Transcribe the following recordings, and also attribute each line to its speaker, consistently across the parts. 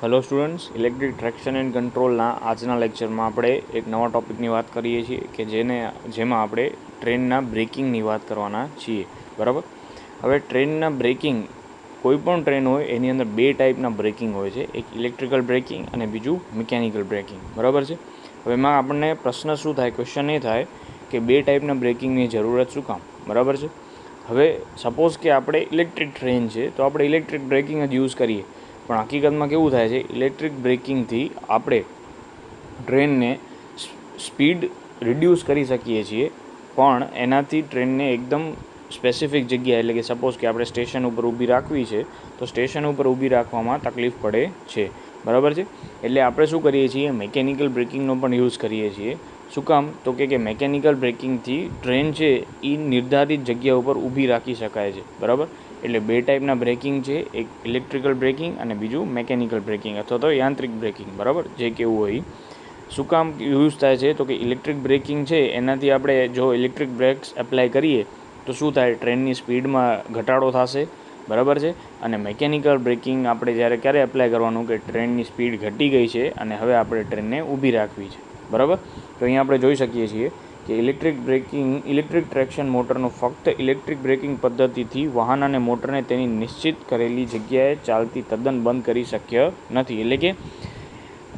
Speaker 1: Hello students, electric traction and કંટ્રોલના આજના લેક્ચરમાં આપણે એક નવા ટૉપિકની વાત કરીએ છીએ કે જેમાં આપણે ટ્રેનના બ્રેકિંગની વાત કરવાના છીએ. બરાબર. હવે ટ્રેનના બ્રેકિંગ, કોઈ પણ ટ્રેન હોય એની અંદર બે ટાઈપના બ્રેકિંગ હોય છે, એક ઇલેક્ટ્રિકલ બ્રેકિંગ અને બીજું મિકેનિકલ બ્રેકિંગ. બરાબર છે. હવે એમાં આપણને પ્રશ્ન શું થાય, ક્વેશ્ચન એ થાય કે બે ટાઈપના બ્રેકિંગની જરૂરત શું કામ? બરાબર છે. હવે સપોઝ કે આપણે ઇલેક્ટ્રિક ટ્રેન છે તો આપણે ઇલેક્ટ્રિક બ્રેકિંગ જ યુઝ કરીએ, પણ હકીકતમાં કેવું થાય છે, ઇલેક્ટ્રિક બ્રેકિંગથી આપણે ટ્રેનને સ્પીડ રિડ્યુસ કરી શકીએ છીએ, પણ એનાથી ટ્રેનને એકદમ સ્પેસિફિક જગ્યા, એટલે કે સપોઝ કે આપણે સ્ટેશન ઉપર ઊભી રાખવી છે તો સ્ટેશન ઉપર ઊભી રાખવામાં તકલીફ પડે છે. બરાબર છે. એટલે આપણે શું કરીએ છીએ, મિકેનિકલ બ્રેકિંગનો પણ યુઝ કરીએ છીએ. શું કામ? તો કે મિકેનિકલ બ્રેકિંગથી ટ્રેન છે એ નિર્ધારિત જગ્યા ઉપર ઊભી રાખી શકાય છે. બરાબર. એટલે બે ટાઈપના બ્રેકિંગ છે, એક ઇલેક્ટ્રિકલ બ્રેકિંગ અને બીજું મિકેનિકલ બ્રેકિંગ અથવા તો યાંત્રિક બ્રેકિંગ. બરાબર, જે કેવું હોય. શું કામ યુઝ થાય છે? તો કે ઇલેક્ટ્રિક બ્રેકિંગ છે એનાથી આપણે જો ઇલેક્ટ્રિક બ્રેક્સ એપ્લાય કરીએ તો શું થાય, ટ્રેનની સ્પીડમાં ઘટાડો થશે. બરાબર છે. અને મિકેનિકલ બ્રેકિંગ આપણે ક્યારે એપ્લાય કરવાનું, કે ટ્રેનની સ્પીડ ઘટી ગઈ છે અને હવે આપણે ટ્રેનને ઊભી રાખવી છે. બરાબર. તો અહીંયા આપણે જોઈ શકીએ છીએ કે ઇલેક્ટ્રિક ટ્રેક્શન મોટરનો ફક્ત ઇલેક્ટ્રિક બ્રેકિંગ પદ્ધતિથી વાહન અને મોટરને તેની નિશ્ચિત કરેલી જગ્યાએ ચાલતી તદ્દન બંધ કરી શક્ય નથી. એટલે કે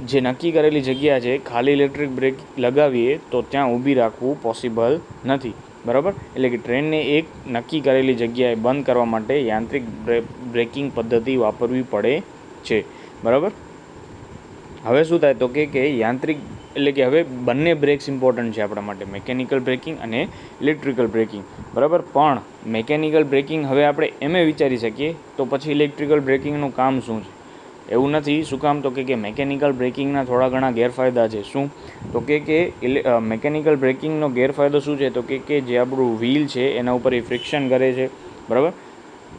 Speaker 1: જે નક્કી કરેલી જગ્યા છે, ખાલી ઇલેક્ટ્રિક બ્રેક લગાવીએ તો ત્યાં ઊભી રાખવું પોસિબલ નથી. બરાબર. એટલે કે ટ્રેનને એક નક્કી કરેલી જગ્યાએ બંધ કરવા માટે યાંત્રિક બ્રેકિંગ પદ્ધતિ વાપરવી પડે છે. બરાબર. હવે શું થાય તો કે યાંત્રિક, એટલે કે હવે બંને બ્રેક્સ ઇમ્પોર્ટન્ટ છે આપણા માટે, મિકેનિકલ બ્રેકિંગ અને ઇલેક્ટ્રિકલ બ્રેકિંગ. બરાબર. પણ મિકેનિકલ બ્રેકિંગ હવે આપણે એમ વિચારી શકીએ તો પછી ઇલેક્ટ્રિકલ બ્રેકિંગનું કામ શું છે? એવું નથી. શું કામ? તો કે મિકેનિકલ બ્રેકિંગના થોડા ઘણા ગેરફાયદા છે. શું? તો કે મિકેનિકલ બ્રેકિંગનો ગેરફાયદો શું છે? તો કે જે આપણું વ્હીલ છે એના ઉપર એ ફ્રિક્શન કરે છે. બરાબર.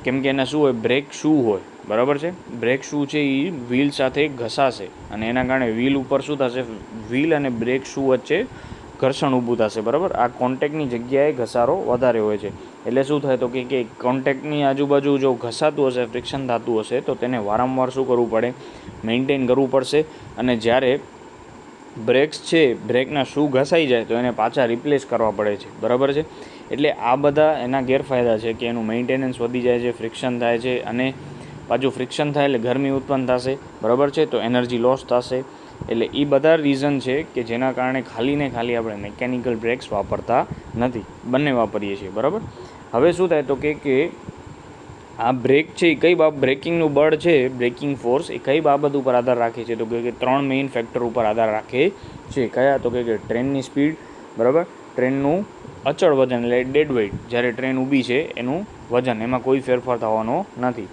Speaker 1: કેમ કે એના શું હોય, બ્રેક શૂ હોય. બરાબર છે. બ્રેક શૂ છે એ વ્હીલ સાથે ઘસાશે અને એના કારણે વ્હીલ ઉપર શું થશે, વ્હીલ અને બ્રેક શૂ વચ્ચે ઘર્ષણ ઊભું થશે. બરાબર. આ કોન્ટેક્ટની જગ્યાએ ઘસારો વધારે હોય છે. એટલે શું થાય તો કે કોન્ટેક્ટની આજુબાજુ જો ઘસાતું હશે, ફ્રિક્શન થતું હશે તો તેને વારંવાર શું કરવું પડે, મેન્ટેન કરવું પડશે. અને જ્યારે બ્રેક્સ છે, બ્રેકના શૂ ઘસાઈ જાય તો એને પાછા રિપ્લેસ કરવા પડે છે. બરાબર છે. એટલે આ બધા એના ગેરફાયદા છે કે એનું મેન્ટેનન્સ વધી જાય છે, ફ્રિક્શન થાય છે, અને પાછું ફ્રિક્શન થાય એટલે ગરમી ઉત્પન્ન થશે. બરાબર છે. તો એનર્જી લોસ થશે. એટલે એ બધા રીઝન છે કે જેના કારણે ખાલી આપણે મિકેનિકલ બ્રેક્સ વાપરતા નથી, બંને વાપરીએ છીએ. બરાબર. હવે શું થાય તો કે આ બ્રેક છે એ બ્રેકિંગનું બળ છે, બ્રેકિંગ ફોર્સ એ કઈ બાબત ઉપર આધાર રાખે છે? તો કે ત્રણ મેઇન ફેક્ટર ઉપર આધાર રાખે છે. કયા? તો કે ટ્રેનની સ્પીડ. બરાબર. ટ્રેનનું અચળ વજન એટલે ડેડ વેઇટ, જ્યારે ટ્રેન ઊભી છે એનું વજન, એમાં કોઈ ફેરફાર થવાનો નથી.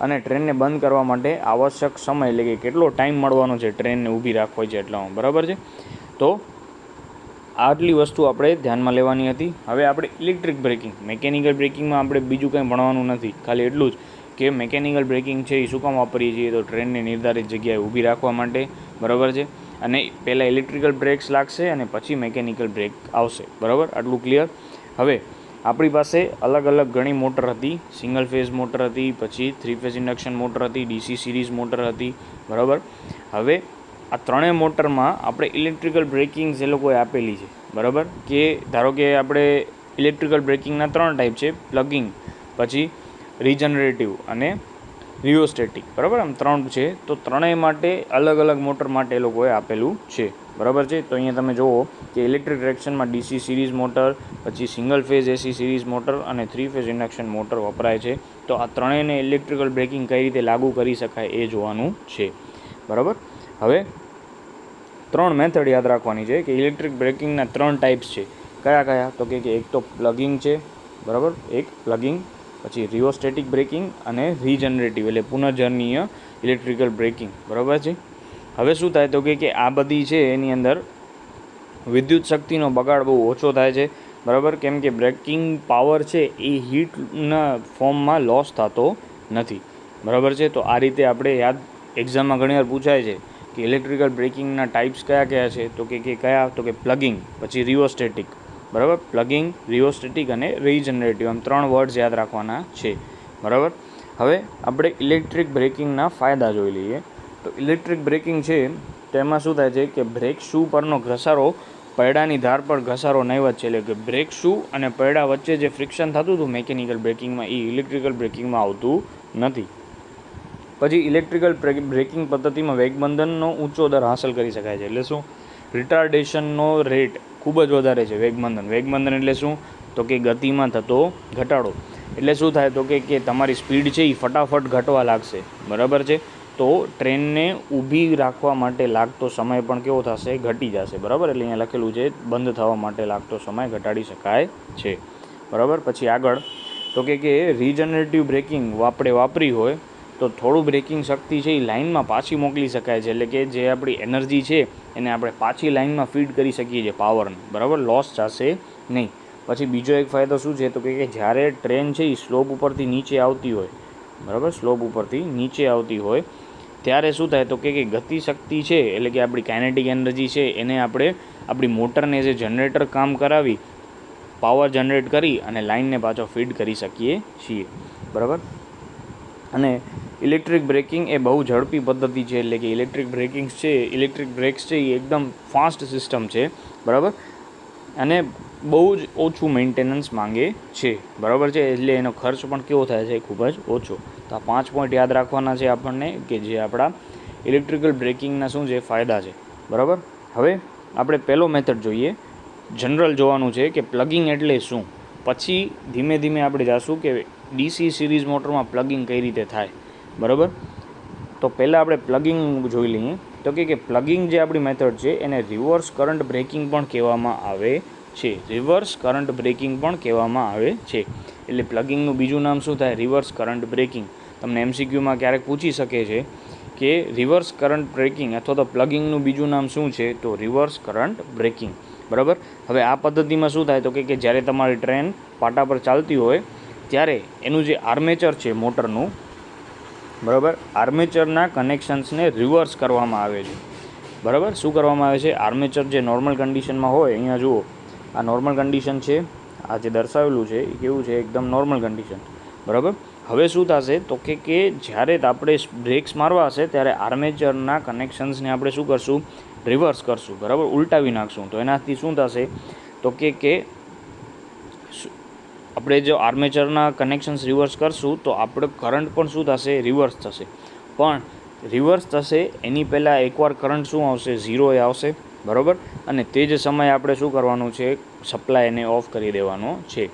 Speaker 1: અને ટ્રેનને બંધ કરવા માટે આવશ્યક સમય, એટલે કે કેટલો ટાઈમ મળવાનો છે ટ્રેનને ઊભી રાખવી છે એટલામાં. બરાબર છે. તો આટલી વસ્તુ આપણે ધ્યાનમાં લેવાની હતી. હવે આપણે ઇલેક્ટ્રિક બ્રેકિંગ, મિકેનિકલ બ્રેકિંગમાં આપણે બીજું કંઈ ભણવાનું નથી, ખાલી એટલું જ કે મિકેનિકલ બ્રેકિંગ છે એ શું કામ વાપરીએ છીએ, તો ટ્રેનને નિર્ધારિત જગ્યાએ ઊભી રાખવા માટે. બરાબર છે. અને પહેલાં ઇલેક્ટ્રિકલ બ્રેક્સ લાગશે અને પછી મિકેનિકલ બ્રેક આવશે. બરાબર. આટલું ક્લિયર. હવે આપણી પાસે અલગ અલગ ઘણી મોટર હતી. સિંગલ ફેઝ મોટર હતી, પછી 3 ફેઝ ઇન્ડક્શન મોટર હતી, DC સિરીઝ મોટર હતી. બરાબર. હવે આ ત્રણેય મોટરમાં આપણે ઇલેક્ટ્રિકલ બ્રેકિંગ્સ એ લોકોએ આપેલી છે. બરાબર. કે ધારો કે આપણે ઇલેક્ટ્રિકલ બ્રેકિંગના 3 ટાઈપ છે, પ્લગિંગ, પછી રિજનરેટિવ અને રિયોસ્ટેટિક. બરાબર. આમ 3 છે. તો ત્રણેય માટે અલગ અલગ મોટર માટે એ લોકોએ આપેલું છે. બરાબર છે. તો અહીંયા તમે જુઓ કે ઇલેક્ટ્રિક ટ્રેક્શનમાં DC સિરીઝ મોટર, પછી single phase AC series motor અને 3 ફેઝ ઇન્ડક્શન મોટર વપરાય છે. તો આ ત્રણેયને ઇલેક્ટ્રિકલ બ્રેકિંગ કઈ રીતે લાગુ કરી શકાય એ જોવાનું છે. બરાબર. હવે 3 મેથડ યાદ રાખવાની છે કે ઇલેક્ટ્રિક બ્રેકિંગના 3 ટાઈપ્સ છે. કયા? તો કે એક તો પ્લગિંગ છે. બરાબર. એક પ્લગિંગ, પછી રિયોસ્ટેટિક બ્રેકિંગ અને રિજનરેટિવ એટલે પુનર્જનનીય ઇલેક્ટ્રિકલ બ્રેકિંગ. બરાબર છે. હવે શું થાય તો કે આ બધી છે એની અંદર વિદ્યુત શક્તિનો બગાડ બહુ ઓછો થાય છે. બરાબર. કેમ કે બ્રેકિંગ પાવર છે એ હીટના ફોર્મમાં લોસ થતો નથી. બરાબર છે. તો આ રીતે આપણે યાદ, એક્ઝામમાં ઘણીવાર પૂછાય છે કે ઇલેક્ટ્રિકલ બ્રેકિંગના ટાઈપ્સ કયા છે? તો કે કયા? તો કે પ્લગિંગ, પછી રિયોસ્ટેટિક. બરાબર. પ્લગિંગ, રિયોસ્ટેટિક અને રિજનરેટિવ, આમ 3 વર્ડ્સ યાદ રાખવાના છે. બરાબર. હવે આપણે ઇલેક્ટ્રિક બ્રેકિંગના ફાયદા જોઈ લઈએ. તો ઇલેક્ટ્રિક બ્રેકિંગ છે તેમાં શું થાય છે કે બ્રેક શૂ પરનો ઘસારો પૈડાની ધાર પર ઘસારો નહીવત છે. એટલે કે બ્રેક શૂ અને પૈડા વચ્ચે જે ફ્રિક્શન થતું હતું મિકેનિકલ બ્રેકિંગમાં એ ઇલેક્ટ્રિકલ બ્રેકિંગમાં આવતું નથી. પછી ઇલેક્ટ્રિકલ બ્રેકિંગ પદ્ધતિમાં વેગબંધનનો ઊંચો દર હાંસલ કરી શકાય છે. એટલે શું? રિટાર્ડેશનનો રેટ ખૂબ જ વધારે છે. વેગબંધન એટલે શું? તો કે ગતિમાં થતો ઘટાડો. એટલે શું થાય? તો કે તમારી સ્પીડ છે એ ફટાફટ ઘટવા લાગશે. બરાબર છે? તો ટ્રેનને ઊભી રાખવા માટે લાગતો સમય પણ કેવો થશે? ઘટી જશે. બરાબર? એટલે અહીંયા લખેલું છે બંધ થવા માટે લાગતો સમય ઘટાડી શકાય છે. બરાબર? પછી આગળ તો કે રીજનરેટિવ બ્રેકિંગ આપણે વાપરી હોય તો થોડું બ્રેકિંગ શક્તિ છે એ લાઇનમાં પાછી મોકલી શકાય છે. એટલે કે જે આપણી એનર્જી છે એને આપણે પાછી લાઇનમાં ફીડ કરી શકીએ છીએ પાવરને. બરાબર? લોસ જશે નહીં. પછી બીજો એક ફાયદો શું છે? તો કે જ્યારે ટ્રેન છે એ સ્લોપ ઉપરથી નીચે આવતી હોય, બરાબર, સ્લોપ ઉપરથી નીચે આવતી હોય ત્યારે શું થાય? તો કે ગતિશક્તિ છે એટલે કે આપણી કાઇનેટિક એનર્જી છે એને આપણે આપણી મોટરને જે જનરેટર કામ કરાવી પાવર જનરેટ કરી અને લાઇનને પાછો ફીડ કરી શકીએ છીએ. બરાબર? અને ઇલેક્ટ્રિક બ્રેકિંગ એ બહુ ઝડપી પદ્ધતિ છે. એટલે કે ઇલેક્ટ્રિક બ્રેક્સ છે એ એકદમ ફાસ્ટ સિસ્ટમ છે. બરાબર? અને બહુ જ ઓછું મેન્ટેનન્સ માંગે છે. બરાબર છે? એટલે એનો ખર્ચ પણ કેવો થાય છે? ખૂબ જ ઓછો. તો આ 5 પોઈન્ટ યાદ રાખવાના છે આપણને કે જે આપણા ઇલેક્ટ્રિકલ બ્રેકિંગના શું છે? ફાયદા છે. બરાબર? હવે આપણે પહેલો મેથડ જોઈએ. જનરલ જોવાનું છે કે પ્લગિંગ એટલે શું. પછી ધીમે ધીમે આપણે જાશું કે ડીસી સિરીઝ મોટરમાં પ્લગિંગ કઈ રીતે થાય. બરાબર? તો પહેલાં આપણે પ્લગિંગ જોઈ લઈએ. તો કે પ્લગિંગ જે આપણી મેથડ છે એને રિવર્સ કરંટ બ્રેકિંગ પણ કહેવામાં આવે છે. રિવર્સ કરંટ બ્રેકિંગ પણ કહેવામાં આવે છે. એટલે પ્લગિંગનું બીજું નામ શું થાય? Reverse current braking. તમને એમસીક્યુમાં ક્યારેક પૂછી શકે છે કે રિવર્સ કરંટ બ્રેકિંગ અથવા તો પ્લગિંગનું બીજું નામ શું છે? તો રિવર્સ કરંટ બ્રેકિંગ. બરાબર? હવે આ પદ્ધતિમાં શું થાય? તો કે જ્યારે તમારી ટ્રેન પાટા પર ચાલતી હોય ત્યારે એનું જે આર્મેચર છે મોટરનું, બરાબર, આર્મેચરના કનેક્શન્સને રિવર્સ કરવામાં આવે છે. બરાબર? શું કરવામાં આવે છે? આર્મેચર જે નોર્મલ કન્ડિશનમાં હોય, અહીંયા જુઓ આ નોર્મલ કન્ડિશન છે, આ જે દર્શાવેલું છે એ કેવું છે? એકદમ નોર્મલ કન્ડિશન. બરાબર? હવે શું થશે? તો કે જ્યારે આપણે બ્રેક્સ મારવા હશે ત્યારે આર્મેચરના કનેક્શન્સને આપણે શું કરશું? રિવર્સ કરશું. બરાબર? ઉલટાવી નાખશું. તો એનાથી શું થશે? તો કે આપણે જો આર્મેચરના કનેક્શન્સ રિવર્સ કરશું તો આપણે કરંટ પણ શું થશે? રિવર્સ થશે. પણ રિવર્સ થશે એની પહેલાં એકવાર કરંટ શું આવશે? ઝીરોએ આવશે. બરાબર? અને તે જ સમયે આપણે શું કરવાનું છે? સપ્લાયને ઓફ કરી દેવાનો છે.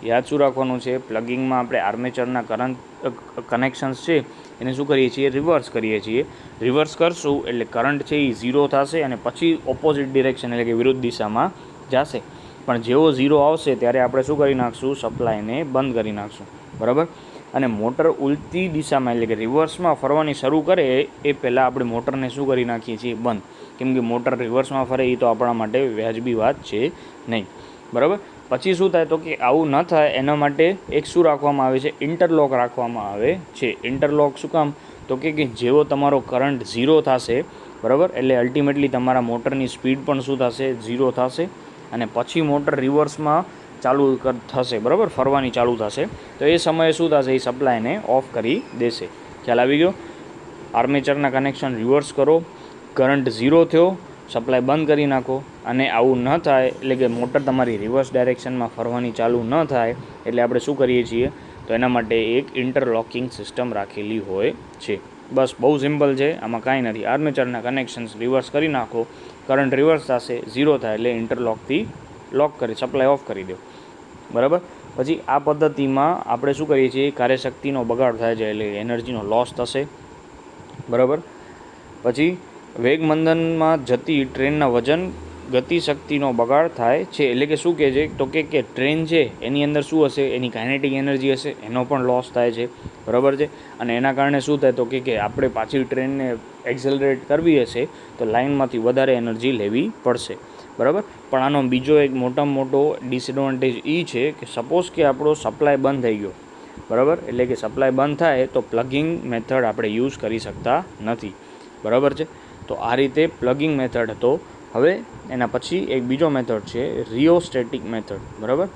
Speaker 1: યાદ શું રાખવાનું છે? પ્લગિંગમાં આપણે આર્મેચરના કનેક્શન્સ છે એને શું કરીએ છીએ? રિવર્સ કરીએ છીએ. રિવર્સ કરશું એટલે કરંટ છે એ ઝીરો થશે અને પછી ઓપોઝિટ ડિરેક્શન એટલે કે વિરુદ્ધ દિશામાં જશે. પણ જેવો ઝીરો આવશે ત્યારે આપણે શું કરી નાખશું? સપ્લાયને બંધ કરી નાખશું. બરાબર? અને મોટર ઉલટી દિશામાં એટલે કે રિવર્સમાં ફરવાની શરૂ કરે એ પહેલાં આપણે મોટરને શું કરી નાખીએ છીએ? બંધ. કેમ કે મોટર રિવર્સમાં ફરે એ તો આપણા માટે વ્યાજબી વાત છે નહીં. બરાબર? પછી શું થાય? તો કે આવું ન થાય એના માટે એક શું રાખવામાં આવે છે? ઇન્ટરલોક રાખવામાં આવે છે. ઇન્ટરલોક શું કામ? તો કે જેવો તમારો કરંટ ઝીરો થશે, બરાબર, એટલે અલ્ટિમેટલી તમારા મોટરની સ્પીડ પણ શું થશે? ઝીરો થશે. અને પછી મોટર રિવર્સમાં ચાલુ થશે. બરાબર? ફરવાની ચાલુ થશે. તો એ સમયે શું થશે? એ સપ્લાયને ઓફ કરી દેશે. ખ્યાલ આવી ગયો? આર્મેચરના કનેક્શન રિવર્સ કરો, કરંટ ઝીરો થયો, સપ્લાય બંધ કરી નાખો. અને આવું ન થાય એટલે કે મોટર તમારી રિવર્સ ડાયરેક્શનમાં ફરવાની ચાલુ ન થાય એટલે આપણે શું કરીએ છીએ? તો એના માટે એક ઇન્ટરલોકિંગ સિસ્ટમ રાખેલી હોય છે. બસ, બહુ સિમ્પલ છે, આમાં કાંઈ નથી. આર્મેચરના કનેક્શન્સ રિવર્સ કરી નાખો, કરંટ રિવર્સ થશે, ઝીરો થાય એટલે ઇન્ટરલોકથી લોક કરી સપ્લાય ઓફ કરી દો. બરાબર? પછી આ પદ્ધતિમાં આપણે શું કરીએ છીએ? કાર્યશક્તિનો બગાડ થાય છે એટલે એનર્જીનો લોસ થશે. બરાબર? પછી વેગમંદનમાં જતી ટ્રેનના વજન ગતિશક્તિનો બગાડ થાય છે. એટલે કે શું કહે છે? તો કે ટ્રેન છે એની અંદર શું હશે? એની કાઇનેટિક એનર્જી હશે, એનો પણ લોસ થાય છે. બરાબર છે? અને એના કારણે શું થાય? તો કે આપણે પાછી ટ્રેનને એક્સેલરેટ કરવી હશે તો લાઇનમાંથી વધારે એનર્જી લેવી પડશે. બરાબર? પણ આનો બીજો એક મોટામાં મોટો ડિસએડવાન્ટેજ એ છે કે સપોઝ કે આપણો સપ્લાય બંધ થઈ ગયો. બરાબર? એટલે કે સપ્લાય બંધ થાય તો પ્લગિંગ મેથડ આપણે યુઝ કરી શકતા નથી. બરાબર છે? તો આ રીતે પ્લગિંગ મેથડ હતો. હવે એના પછી એક બીજો મેથડ છે રિયોસ્ટેટિક મેથડ. બરાબર?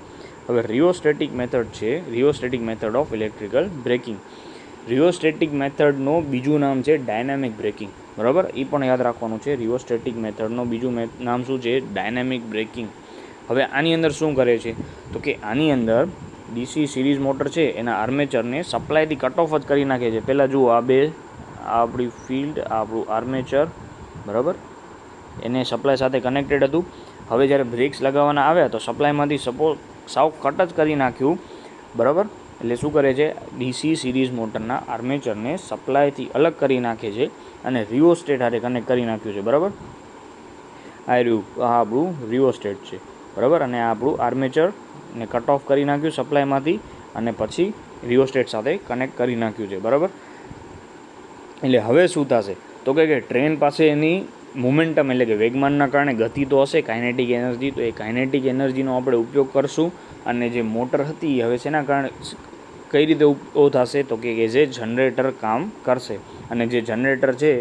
Speaker 1: હવે રિયોસ્ટેટિક મેથડ છે રિયોસ્ટેટિક મેથડ ઓફ ઇલેક્ટ્રિકલ બ્રેકિંગ. રિયોસ્ટેટિક મેથડનું બીજું નામ છે ડાયનામિક બ્રેકિંગ. બરાબર, એ પણ યાદ રાખવાનું છે. રિઓસ્ટેટિક મેથડનો બીજું નામ શું છે? Dynamic braking. હવે આની અંદર શું કરે છે તો કે આની અંદર ડીસી સિરીઝ મોટર છે એના આર્મેચરને સપ્લાયથી કટ ઓફ જ કરી નાખે છે. પહેલાં જુઓ, આ આપણી ફિલ્ડ, આ આપણું આર્મેચર, બરાબર, એને સપ્લાય સાથે કનેક્ટેડ હતું. હવે જ્યારે બ્રેક્સ લગાવવાના આવ્યા તો સપ્લાયમાંથી સાવ કટ જ કરી નાખ્યું, બરાબર. એટલે શું કરે છે? ડીસી સિરીઝ મોટરના આર્મેચરને સપ્લાયથી અલગ કરી નાખે છે અને રિઓસ્ટેટ હારે કનેક્ટ કરી નાખ્યું છે, બરાબર. આ આપણું રિઓસ્ટેટ છે, બરાબર, અને આ આપણું આર્મેચરને કટ ઓફ કરી નાખ્યું સપ્લાયમાંથી અને પછી રિઓસ્ટેટ સાથે કનેક્ટ કરી નાખ્યું છે, બરાબર. એટલે હવે શું થશે તો કે ટ્રેન પાસે એની મોમેન્ટમ એટલે કે વેગમાનના કારણે ગતિ તો હશે, કાઇનેટિક એનર્જી, તો એ કાઇનેટિક એનર્જીનો આપણે ઉપયોગ કરશું અને જે મોટર હતી હવે શેના કારણે કઈ રીતે થશે તો કે જે જનરેટર કામ કરશે અને જે જનરેટર છે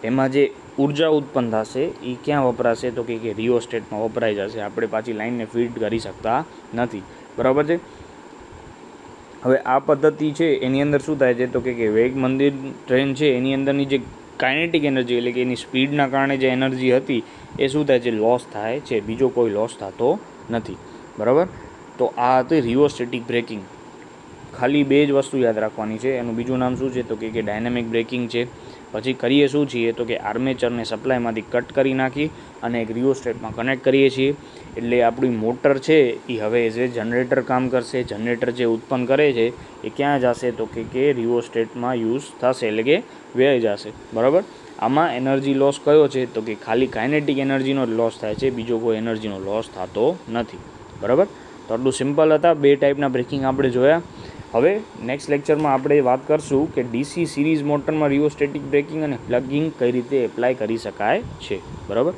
Speaker 1: એમાં જે ઉર્જા ઉત્પન્ન થશે એ ક્યાં વપરાશે તો કે રિઓસ્ટેટમાં વપરાઈ જશે. આપણે પાછી લાઇનને ફીડ કરી શકતા નથી, બરાબર છે. હવે આ પદ્ધતિ છે એની અંદર શું થાય છે તો કે વેગ મંદિર ટ્રેન છે એની અંદરની જે કાઇનેટિક એનર્જી એટલે કે એની સ્પીડના કારણે જે એનર્જી હતી એ શું થાય છે? લોસ થાય છે. બીજો કોઈ લોસ થતો નથી, બરાબર. તો આ હતી રિઓસ્ટેટિક બ્રેકિંગ. ખાલી બે જ વસ્તુ યાદ રાખવાની છે. એનું બીજું નામ શું છે તો કે ડાયનેમિક બ્રેકિંગ છે. પછી કરીએ શું છીએ તો કે આર્મેચરને સપ્લાયમાંથી કટ કરી નાખી અને એક રિઓસ્ટેટમાં કનેક્ટ કરીએ છીએ. એટલે આપણી મોટર છે એ હવે જે જનરેટર કામ કરશે. જનરેટર જે ઉત્પન્ન કરે છે એ ક્યાં જશે તો કે રિઓસ્ટેટમાં યુઝ થશે, એટલે કે વ્યય જશે, બરાબર. આમાં એનર્જી લોસ કયો છે તો કે ખાલી કાઇનેટિક એનર્જીનો જ લોસ થાય છે, બીજો કોઈ એનર્જીનો લોસ થતો નથી, બરાબર. તો આટલું સિમ્પલ હતા. બે ટાઈપના બ્રેકિંગ આપણે જોયા. હવે નેક્સ્ટ લેક્ચરમાં આપણે વાત કરશું કે ડીસી સિરીઝ મોટરમાં રિઓસ્ટેટિક બ્રેકિંગ અને પ્લગિંગ કઈ રીતે એપ્લાય કરી શકાય છે, બરાબર.